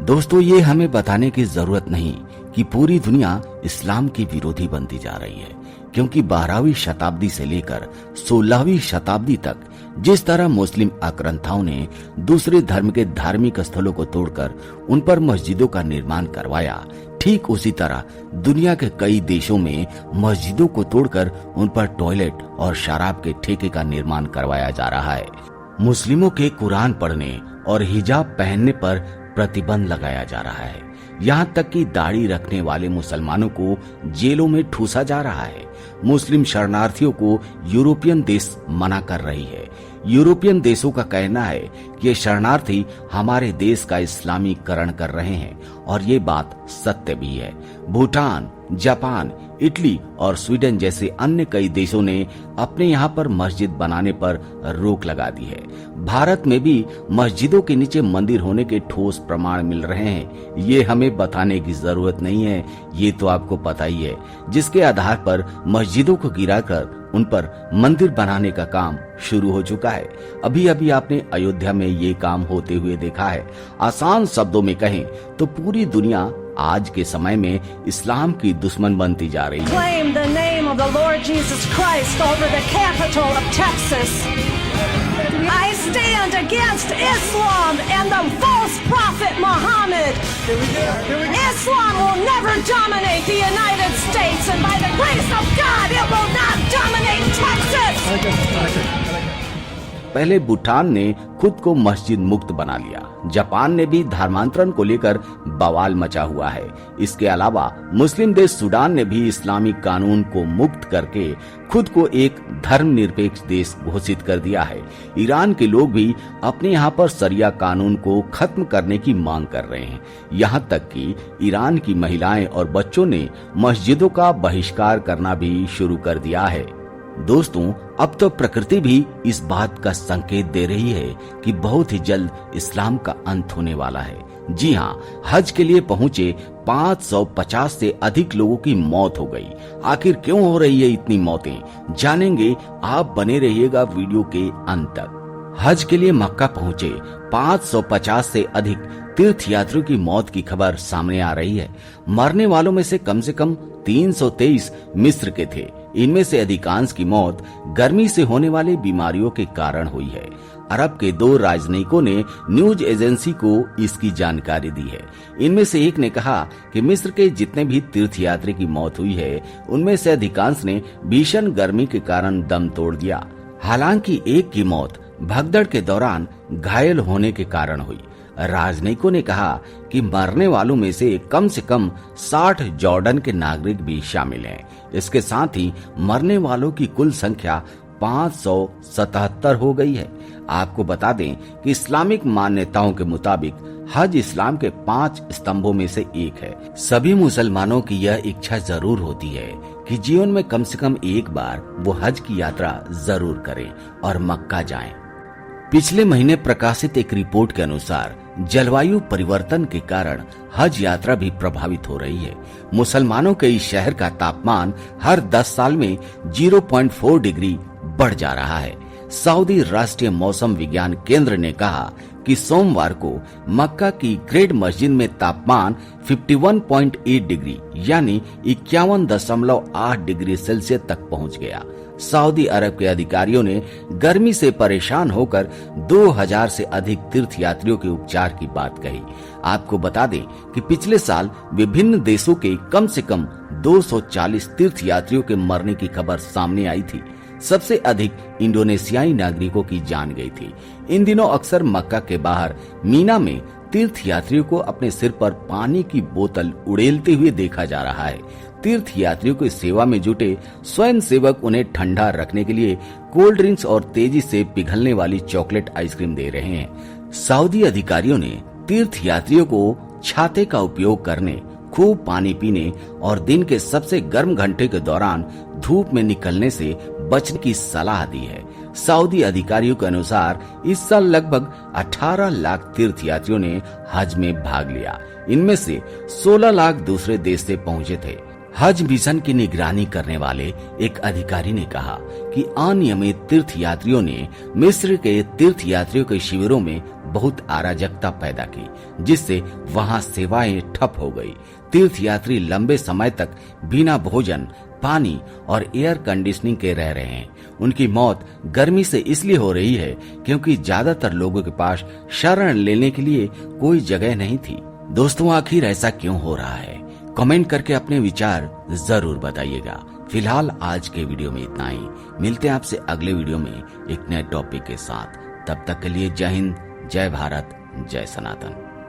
दोस्तों, ये हमें बताने की जरूरत नहीं कि पूरी दुनिया इस्लाम की विरोधी बनती जा रही है, क्योंकि 12वीं शताब्दी से लेकर 16वीं शताब्दी तक जिस तरह मुस्लिम आक्रांताओं ने दूसरे धर्म के धार्मिक स्थलों को तोड़कर उन पर मस्जिदों का निर्माण करवाया, ठीक उसी तरह दुनिया के कई देशों में मस्जिदों को तोड़कर उन पर टॉयलेट और शराब के ठेके का निर्माण करवाया जा रहा है। मुस्लिमों के कुरान पढ़ने और हिजाब पहनने पर प्रतिबंध लगाया जा रहा है। यहाँ तक कि दाढ़ी रखने वाले मुसलमानों को जेलों में ठूसा जा रहा है। मुस्लिम शरणार्थियों को यूरोपियन देश मना कर रही है। यूरोपियन देशों का कहना है कि ये शरणार्थी हमारे देश का इस्लामीकरण कर रहे हैं, और ये बात सत्य भी है। भूटान, जापान, इटली और स्वीडन जैसे अन्य कई देशों ने अपने यहाँ पर मस्जिद बनाने पर रोक लगा दी है। भारत में भी मस्जिदों के नीचे मंदिर होने के ठोस प्रमाण मिल रहे हैं। ये हमें बताने की जरूरत नहीं है, ये तो आपको पता ही है, जिसके आधार पर मस्जिदों को गिराकर उन पर मंदिर बनाने का काम शुरू हो चुका है। अभी अभी आपने अयोध्या में ये काम होते हुए देखा है। आसान शब्दों में कहें तो पूरी दुनिया आज के समय में इस्लाम की दुश्मन बनती जा रही है। Claim the name of the Lord Jesus Christ over the capital of Texas. I stand against Islam and the false prophet Muhammad. Islam will never dominate the United States, and by the grace of God, it will not dominate Texas. पहले भूटान ने खुद को मस्जिद मुक्त बना लिया। Japan ने भी धर्मांतरण को लेकर बवाल मचा हुआ है। इसके अलावा मुस्लिम देश सूडान ने भी इस्लामिक कानून को मुक्त करके खुद को एक धर्मनिरपेक्ष देश घोषित कर दिया है। ईरान के लोग भी अपने यहाँ पर शरिया कानून को खत्म करने की मांग कर रहे हैं। यहाँ तक कि ईरान की महिलाएं और बच्चों ने मस्जिदों का बहिष्कार करना भी शुरू कर दिया है। दोस्तों, अब तो प्रकृति भी इस बात का संकेत दे रही है कि बहुत ही जल्द इस्लाम का अंत होने वाला है। जी हाँ, हज के लिए पहुंचे 550 से अधिक लोगों की मौत हो गई। आखिर क्यों हो रही है इतनी मौतें, जानेंगे। आप बने रहिएगा वीडियो के अंत तक। हज के लिए मक्का पहुंचे 550 से अधिक तीर्थयात्रियों की मौत की खबर सामने आ रही है। मरने वालों में से कम 323 मिस्र के थे। इनमें से अधिकांश की मौत गर्मी से होने वाली बीमारियों के कारण हुई है। अरब के 2 राजनयिकों ने न्यूज एजेंसी को इसकी जानकारी दी है। इनमें से एक ने कहा कि मिस्र के जितने भी तीर्थयात्री की मौत हुई है, उनमें से अधिकांश ने भीषण गर्मी के कारण दम तोड़ दिया। हालांकि एक की मौत भगदड़ के दौरान घायल होने के कारण हुई। राजनयिकों ने कहा कि मरने वालों में से कम 60 जॉर्डन के नागरिक भी शामिल हैं। इसके साथ ही मरने वालों की कुल संख्या 577 हो गई है। आपको बता दें कि इस्लामिक मान्यताओं के मुताबिक हज इस्लाम के 5 स्तंभों में से एक है। सभी मुसलमानों की यह इच्छा जरूर होती है कि जीवन में कम से कम एक बार वो हज की यात्रा जरूर करें और मक्का जाएं। पिछले महीने प्रकाशित एक रिपोर्ट के अनुसार जलवायु परिवर्तन के कारण हज यात्रा भी प्रभावित हो रही है। मुसलमानों के इस शहर का तापमान हर 10 साल में 0.4 डिग्री बढ़ जा रहा है। सऊदी राष्ट्रीय मौसम विज्ञान केंद्र ने कहा कि सोमवार को मक्का की ग्रेट मस्जिद में तापमान 51.8 डिग्री यानी 51.8 डिग्री सेल्सियस तक पहुंच गया। सऊदी अरब के अधिकारियों ने गर्मी से परेशान होकर 2000 से अधिक तीर्थयात्रियों के उपचार की बात कही। आपको बता दें कि पिछले साल विभिन्न देशों के कम से कम 240 तीर्थयात्रियों के मरने की खबर सामने आई थी। सबसे अधिक इंडोनेशियाई नागरिकों की जान गई थी। इन दिनों अक्सर मक्का के बाहर मीना में तीर्थयात्रियों को अपने सिर पर पानी की बोतल उड़ेलते हुए देखा जा रहा है। तीर्थयात्रियों की सेवा में जुटे स्वयं सेवक उन्हें ठंडा रखने के लिए कोल्ड ड्रिंक्स और तेजी से पिघलने वाली चॉकलेट आइसक्रीम दे रहे हैं। सऊदी अधिकारियों ने तीर्थयात्रियों को छाते का उपयोग करने, खूब पानी पीने और दिन के सबसे गर्म घंटे के दौरान धूप में निकलने से बचने की सलाह दी है। सऊदी अधिकारियों के अनुसार इस साल लगभग 18 लाख तीर्थयात्रियों ने हज में भाग लिया। इनमें से 16 लाख दूसरे देश से पहुंचे थे। हज मिशन की निगरानी करने वाले एक अधिकारी ने कहा कि अनियमित तीर्थयात्रियों ने मिस्र के तीर्थयात्रियों के शिविरों में बहुत अराजकता पैदा की, जिससे वहां सेवाएं ठप हो गई। तीर्थयात्री लंबे समय तक बिना भोजन, पानी और एयर कंडीशनिंग के रह रहे हैं। उनकी मौत गर्मी से इसलिए हो रही है क्योंकि ज्यादातर लोगों के पास शरण लेने के लिए कोई जगह नहीं थी। दोस्तों, आखिर ऐसा क्यों हो रहा है? कमेंट करके अपने विचार जरूर बताइएगा। फिलहाल आज के वीडियो में इतना ही। मिलते हैं आपसे अगले वीडियो में एक नए टॉपिक के साथ। तब तक के लिए जय हिंद, जय भारत, जय सनातन।